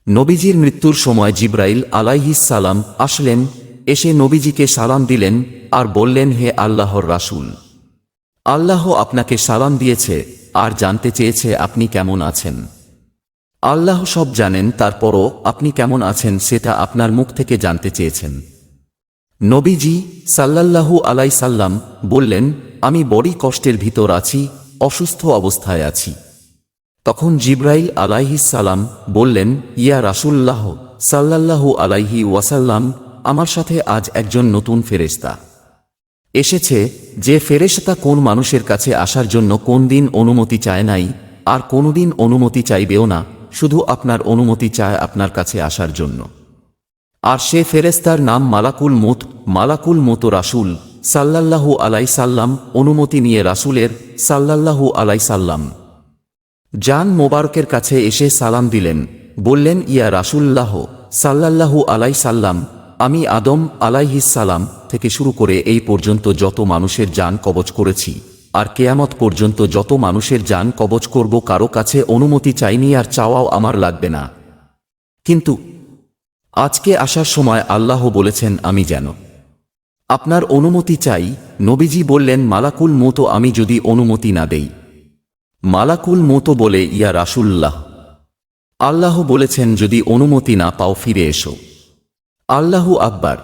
নবীজির মৃত্যুর সময় জিব্রাইল আলাইহিস সালাম আসলেন, এসে নবীজিকে সালাম দিলেন আর বললেন, হে আল্লাহর রাসূল, আল্লাহ আপনাকে সালাম দিয়েছে আর জানতে চেয়েছে আপনি কেমন আছেন। আল্লাহ সব জানেন, তারপরও আপনি কেমন আছেন সেটা আপনার মুখ থেকে জানতে চেয়েছেন। নবীজি সাল্লাল্লাহু আলাইহি সাল্লাম বললেন, আমি বড়ই কষ্টের ভিতর আছি, অসুস্থ অবস্থায় আছি। তখন জিব্রাইল আলাইহিস সালাম বললেন, ইয়া রাসূলুল্লাহ সাল্লাল্লাহু আলাইহি ওয়াসাল্লাম, আমার সাথে আজ একজন নতুন ফেরেশতা এসেছে, যে ফেরেশতা কোন মানুষের কাছে আসার জন্য কোন দিন অনুমতি চায় নাই আর কোনোদিন অনুমতি চাইবেও না, শুধু আপনার অনুমতি চায় আপনার কাছে আসার জন্য। আর সে ফেরেশতার নাম মালাকুল মউত। মালাকুল মউত রাসূল সাল্লাল্লাহু আলাইহি সাল্লাম অনুমতি নিয়ে রাসূলের সাল্লাল্লাহু আলাইহি সাল্লাম জান মোবারকের কাছে এসে সালাম দিলেন, বললেন, ইয়া রাসূলুল্লাহ সাল্লাল্লাহু আলাইহি সাল্লাম, আমি আদম আলাইহিস সালাম থেকে শুরু করে এই পর্যন্ত যত মানুষের জান কবজ করেছি আর কিয়ামত পর্যন্ত যত মানুষের জান কবজ করব, কারো কাছে অনুমতি চাইনি আর চাওয়াও আমার লাগবে না। কিন্তু আজকে আসার সময় আল্লাহ বলেছেন আমি যেন আপনার অনুমতি চাই। নবীজি বললেন, মালাকুল মউত, আমি যদি অনুমতি না দেই? মালাকুল মউত বলে, ইয়া রাসূলুল্লাহ, আল্লাহ বলেছেন যদি অনুমতি না পাও ফিরে এসো। আল্লাহু আকবার।